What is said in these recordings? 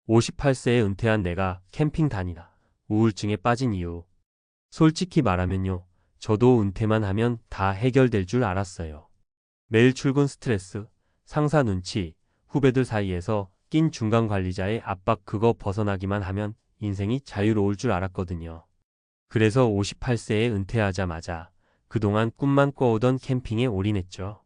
58세에 은퇴한 내가 캠핑 다니다 우울증에 빠진 이유. 솔직히 말하면요. 저도 은퇴만 하면 다 해결될 줄 알았어요. 매일 출근 스트레스, 상사 눈치, 후배들 사이에서 낀 중간 관리자의 압박 그거 벗어나기만 하면 인생이 자유로울 줄 알았거든요. 그래서 58세에 은퇴하자마자 그동안 꿈만 꿔오던 캠핑에 올인했죠.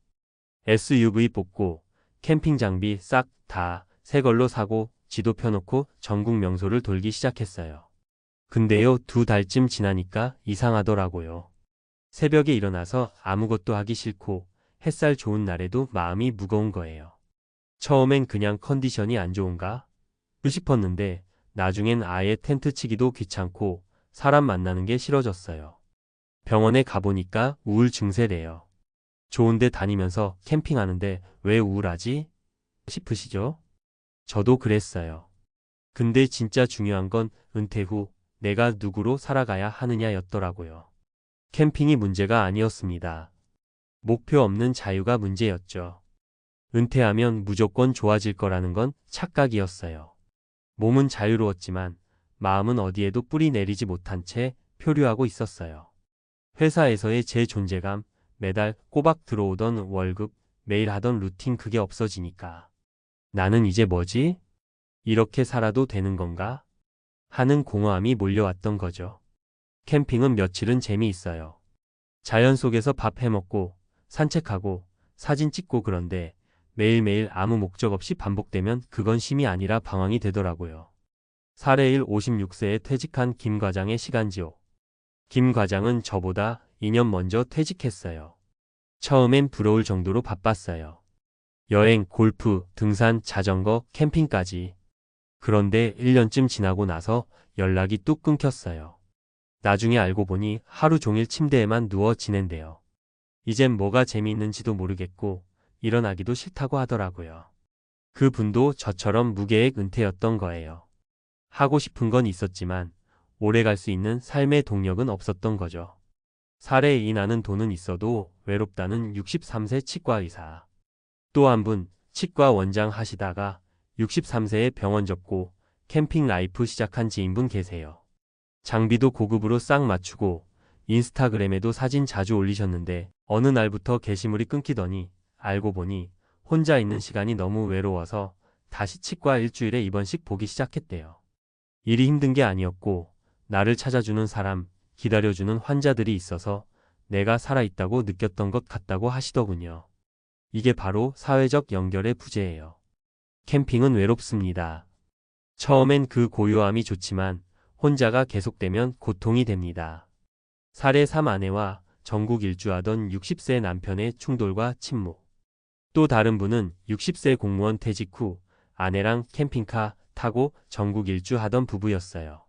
SUV 뽑고 캠핑 장비 싹 다 새 걸로 사고 지도 펴놓고 전국 명소를 돌기 시작했어요. 근데요, 2달쯤 지나니까 이상하더라고요. 새벽에 일어나서 아무것도 하기 싫고 햇살 좋은 날에도 마음이 무거운 거예요. 처음엔 그냥 컨디션이 안 좋은가 싶었는데 나중엔 아예 텐트 치기도 귀찮고 사람 만나는 게 싫어졌어요. 병원에 가보니까 우울 증세래요. 좋은데 다니면서 캠핑하는데 왜 우울하지? 싶으시죠? 저도 그랬어요. 근데 진짜 중요한 건 은퇴 후 내가 누구로 살아가야 하느냐였더라고요. 캠핑이 문제가 아니었습니다. 목표 없는 자유가 문제였죠. 은퇴하면 무조건 좋아질 거라는 건 착각이었어요. 몸은 자유로웠지만 마음은 어디에도 뿌리 내리지 못한 채 표류하고 있었어요. 회사에서의 제 존재감, 매달 꼬박 들어오던 월급, 매일 하던 루틴 그게 없어지니까 나는 이제 뭐지? 이렇게 살아도 되는 건가? 하는 공허함이 몰려왔던 거죠. 캠핑은 며칠은 재미있어요. 자연 속에서 밥 해먹고 산책하고 사진 찍고 그런데 매일매일 아무 목적 없이 반복되면 그건 쉼이 아니라 방황이 되더라고요. 사례1 56세에 퇴직한 김 과장의 시간지옥. 김 과장은 저보다 2년 먼저 퇴직했어요. 처음엔 부러울 정도로 바빴어요. 여행, 골프, 등산, 자전거, 캠핑까지. 그런데 1년쯤 지나고 나서 연락이 뚝 끊겼어요. 나중에 알고 보니 하루 종일 침대에만 누워 지낸대요. 이젠 뭐가 재미있는지도 모르겠고 일어나기도 싫다고 하더라고요. 그 분도 저처럼 무계획 은퇴였던 거예요. 하고 싶은 건 있었지만 오래 갈 수 있는 삶의 동력은 없었던 거죠. 사례 2 나는 돈은 있어도 외롭다는 63세 치과의사. 또 한 분 치과 원장 하시다가 63세에 병원 접고 캠핑 라이프 시작한 지인분 계세요. 장비도 고급으로 싹 맞추고 인스타그램에도 사진 자주 올리셨는데 어느 날부터 게시물이 끊기더니 알고 보니 혼자 있는 시간이 너무 외로워서 다시 치과 일주일에 입원씩 보기 시작했대요. 일이 힘든 게 아니었고 나를 찾아주는 사람, 기다려주는 환자들이 있어서 내가 살아있다고 느꼈던 것 같다고 하시더군요. 이게 바로 사회적 연결의 부재예요. 캠핑은 외롭습니다. 처음엔 그 고요함이 좋지만 혼자가 계속되면 고통이 됩니다. 사례 3 아내와 전국 일주하던 60세 남편의 충돌과 침묵. 또 다른 분은 60세 공무원 퇴직 후 아내랑 캠핑카 타고 전국 일주하던 부부였어요.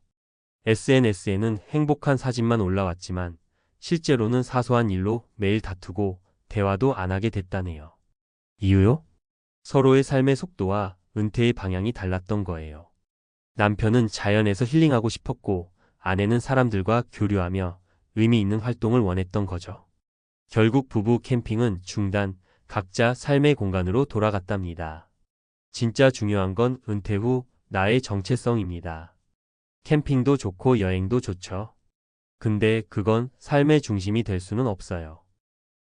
SNS에는 행복한 사진만 올라왔지만 실제로는 사소한 일로 매일 다투고 대화도 안 하게 됐다네요. 이유요? 서로의 삶의 속도와 은퇴의 방향이 달랐던 거예요. 남편은 자연에서 힐링하고 싶었고 아내는 사람들과 교류하며 의미 있는 활동을 원했던 거죠. 결국 부부 캠핑은 중단, 각자 삶의 공간으로 돌아갔답니다. 진짜 중요한 건 은퇴 후 나의 정체성입니다. 캠핑도 좋고 여행도 좋죠. 근데 그건 삶의 중심이 될 수는 없어요.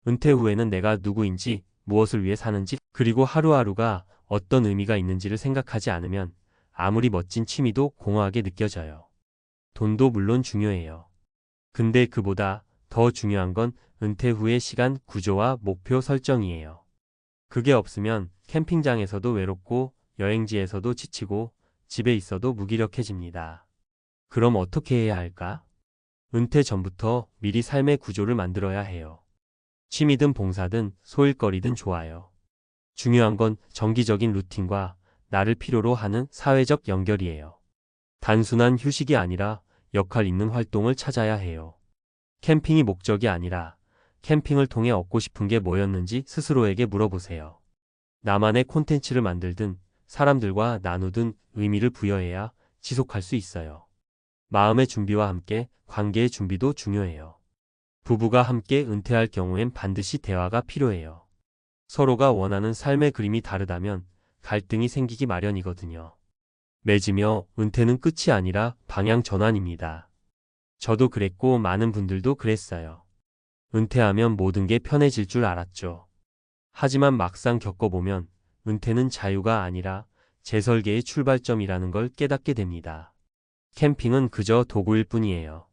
은퇴 후에는 내가 누구인지, 무엇을 위해 사는지, 그리고 하루하루가 어떤 의미가 있는지를 생각하지 않으면 아무리 멋진 취미도 공허하게 느껴져요. 돈도 물론 중요해요. 근데 그보다 더 중요한 건 은퇴 후의 시간 구조와 목표 설정이에요. 그게 없으면 캠핑장에서도 외롭고 여행지에서도 지치고 집에 있어도 무기력해집니다. 그럼 어떻게 해야 할까? 은퇴 전부터 미리 삶의 구조를 만들어야 해요. 취미든 봉사든 소일거리든 좋아요. 중요한 건 정기적인 루틴과 나를 필요로 하는 사회적 연결이에요. 단순한 휴식이 아니라 역할 있는 활동을 찾아야 해요. 캠핑이 목적이 아니라 캠핑을 통해 얻고 싶은 게 뭐였는지 스스로에게 물어보세요. 나만의 콘텐츠를 만들든 사람들과 나누든 의미를 부여해야 지속할 수 있어요. 마음의 준비와 함께 관계의 준비도 중요해요. 부부가 함께 은퇴할 경우엔 반드시 대화가 필요해요. 서로가 원하는 삶의 그림이 다르다면 갈등이 생기기 마련이거든요. 맺으며 은퇴는 끝이 아니라 방향 전환입니다. 저도 그랬고 많은 분들도 그랬어요. 은퇴하면 모든 게 편해질 줄 알았죠. 하지만 막상 겪어보면 은퇴는 자유가 아니라 재설계의 출발점이라는 걸 깨닫게 됩니다. 캠핑은 그저 도구일 뿐이에요.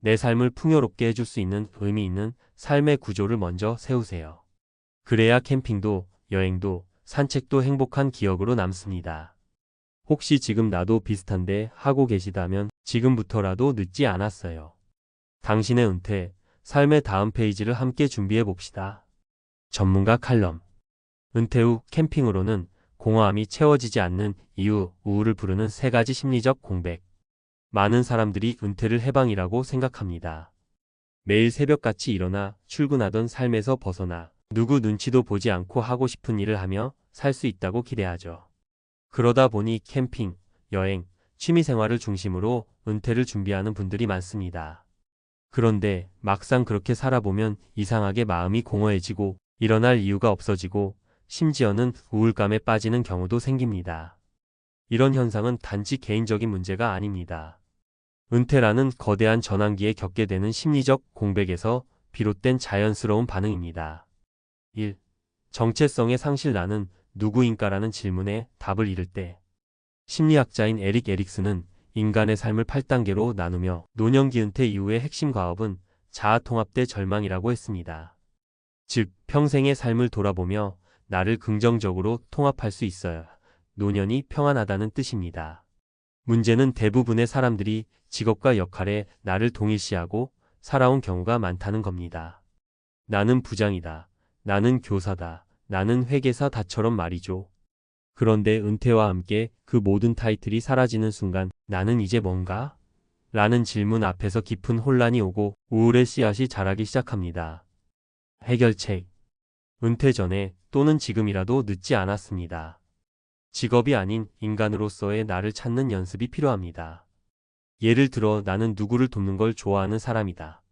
내 삶을 풍요롭게 해줄 수 있는 의미 있는 삶의 구조를 먼저 세우세요. 그래야 캠핑도 여행도 산책도 행복한 기억으로 남습니다. 혹시 지금 나도 비슷한데 하고 계시다면 지금부터라도 늦지 않았어요. 당신의 은퇴, 삶의 다음 페이지를 함께 준비해 봅시다. 전문가 칼럼. 은퇴 후 캠핑으로는 공허함이 채워지지 않는 이유, 우울을 부르는 3가지 심리적 공백. 많은 사람들이 은퇴를 해방이라고 생각합니다. 매일 새벽같이 일어나 출근하던 삶에서 벗어나 누구 눈치도 보지 않고 하고 싶은 일을 하며 살 수 있다고 기대하죠. 그러다 보니 캠핑, 여행, 취미생활을 중심으로 은퇴를 준비하는 분들이 많습니다. 그런데 막상 그렇게 살아보면 이상하게 마음이 공허해지고 일어날 이유가 없어지고 심지어는 우울감에 빠지는 경우도 생깁니다. 이런 현상은 단지 개인적인 문제가 아닙니다. 은퇴라는 거대한 전환기에 겪게 되는 심리적 공백에서 비롯된 자연스러운 반응입니다. 1. 정체성의 상실. 나는 누구인가라는 질문에 답을 잃을 때. 심리학자인 에릭 에릭슨은 인간의 삶을 8단계로 나누며 노년기 은퇴 이후의 핵심 과업은 자아통합대 절망이라고 했습니다. 즉, 평생의 삶을 돌아보며 나를 긍정적으로 통합할 수 있어야 노년이 평안하다는 뜻입니다. 문제는 대부분의 사람들이 직업과 역할에 나를 동일시하고 살아온 경우가 많다는 겁니다. 나는 부장이다. 나는 교사다. 나는 회계사다처럼 말이죠. 그런데 은퇴와 함께 그 모든 타이틀이 사라지는 순간 나는 이제 뭔가? 라는 질문 앞에서 깊은 혼란이 오고 우울의 씨앗이 자라기 시작합니다. 해결책. 은퇴 전에 또는 지금이라도 늦지 않았습니다. 직업이 아닌 인간으로서의 나를 찾는 연습이 필요합니다. 예를 들어 나는 누구를 돕는 걸 좋아하는 사람이다.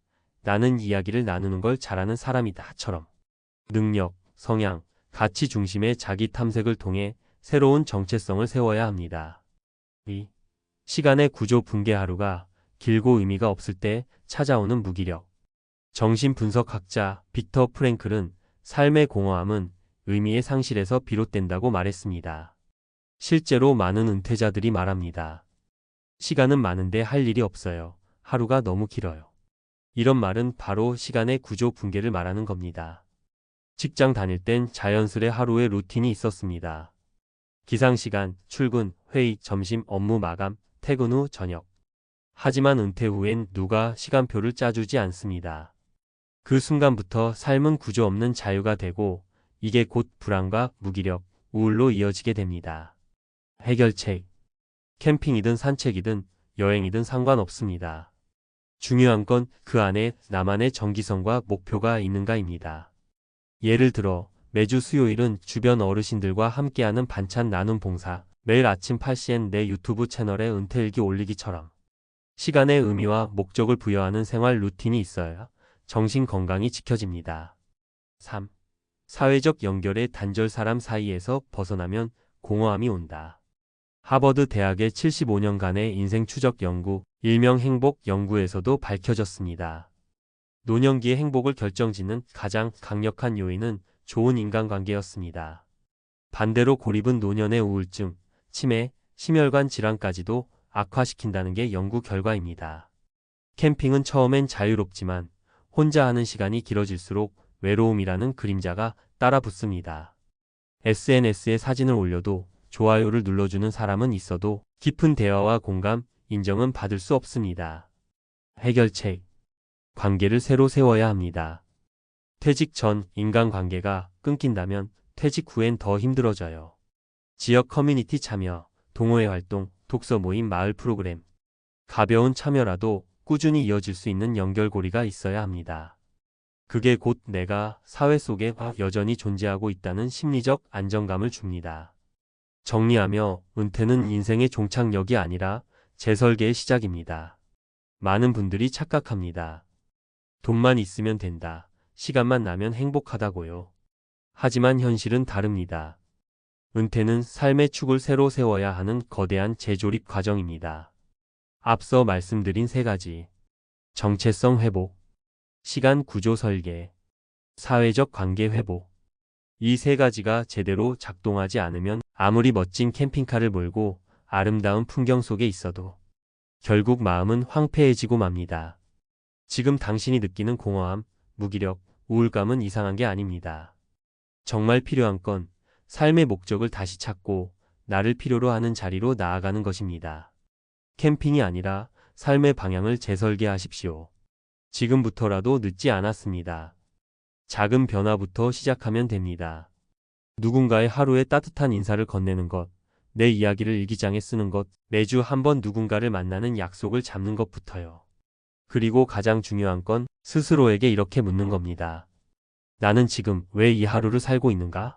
나는 이야기를 나누는 걸 잘하는 사람이다.처럼 능력, 성향, 가치 중심의 자기 탐색을 통해 새로운 정체성을 세워야 합니다. 2. 시간의 구조 붕괴. 하루가 길고 의미가 없을 때 찾아오는 무기력. 정신분석학자 빅터 프랭클은 삶의 공허함은 의미의 상실에서 비롯된다고 말했습니다. 실제로 많은 은퇴자들이 말합니다. 시간은 많은데 할 일이 없어요. 하루가 너무 길어요. 이런 말은 바로 시간의 구조 붕괴를 말하는 겁니다. 직장 다닐 땐 자연스레 하루의 루틴이 있었습니다. 기상시간, 출근, 회의, 점심, 업무 마감, 퇴근 후 저녁. 하지만 은퇴 후엔 누가 시간표를 짜주지 않습니다. 그 순간부터 삶은 구조 없는 자유가 되고 이게 곧 불안과 무기력, 우울로 이어지게 됩니다. 해결책. 캠핑이든 산책이든 여행이든 상관없습니다. 중요한 건 그 안에 나만의 정기성과 목표가 있는가입니다. 예를 들어 매주 수요일은 주변 어르신들과 함께하는 반찬 나눔 봉사, 매일 아침 8시엔 내 유튜브 채널에 은퇴일기 올리기처럼 시간의 의미와 목적을 부여하는 생활 루틴이 있어야 정신 건강이 지켜집니다. 3. 사회적 연결의 단절. 사람 사이에서 벗어나면 공허함이 온다. 하버드 대학의 75년간의 인생 추적 연구, 일명 행복 연구에서도 밝혀졌습니다. 노년기의 행복을 결정짓는 가장 강력한 요인은 좋은 인간관계였습니다. 반대로 고립은 노년의 우울증, 치매, 심혈관 질환까지도 악화시킨다는 게 연구 결과입니다. 캠핑은 처음엔 자유롭지만 혼자 하는 시간이 길어질수록 외로움이라는 그림자가 따라 붙습니다. SNS에 사진을 올려도 좋아요를 눌러주는 사람은 있어도 깊은 대화와 공감, 인정은 받을 수 없습니다. 해결책. 관계를 새로 세워야 합니다. 퇴직 전 인간관계가 끊긴다면 퇴직 후엔 더 힘들어져요. 지역 커뮤니티 참여, 동호회 활동, 독서 모임, 마을 프로그램. 가벼운 참여라도 꾸준히 이어질 수 있는 연결고리가 있어야 합니다. 그게 곧 내가 사회 속에 여전히 존재하고 있다는 심리적 안정감을 줍니다. 정리하며 은퇴는 인생의 종착역이 아니라 재설계의 시작입니다. 많은 분들이 착각합니다. 돈만 있으면 된다. 시간만 나면 행복하다고요. 하지만 현실은 다릅니다. 은퇴는 삶의 축을 새로 세워야 하는 거대한 재조립 과정입니다. 앞서 말씀드린 세 가지. 정체성 회복, 시간 구조 설계, 사회적 관계 회복. 이 세 가지가 제대로 작동하지 않으면 아무리 멋진 캠핑카를 몰고 아름다운 풍경 속에 있어도 결국 마음은 황폐해지고 맙니다. 지금 당신이 느끼는 공허함, 무기력, 우울감은 이상한 게 아닙니다. 정말 필요한 건 삶의 목적을 다시 찾고 나를 필요로 하는 자리로 나아가는 것입니다. 캠핑이 아니라 삶의 방향을 재설계하십시오. 지금부터라도 늦지 않았습니다. 작은 변화부터 시작하면 됩니다. 누군가의 하루에 따뜻한 인사를 건네는 것, 내 이야기를 일기장에 쓰는 것, 매주 한 번 누군가를 만나는 약속을 잡는 것부터요. 그리고 가장 중요한 건 스스로에게 이렇게 묻는 겁니다. 나는 지금 왜 이 하루를 살고 있는가?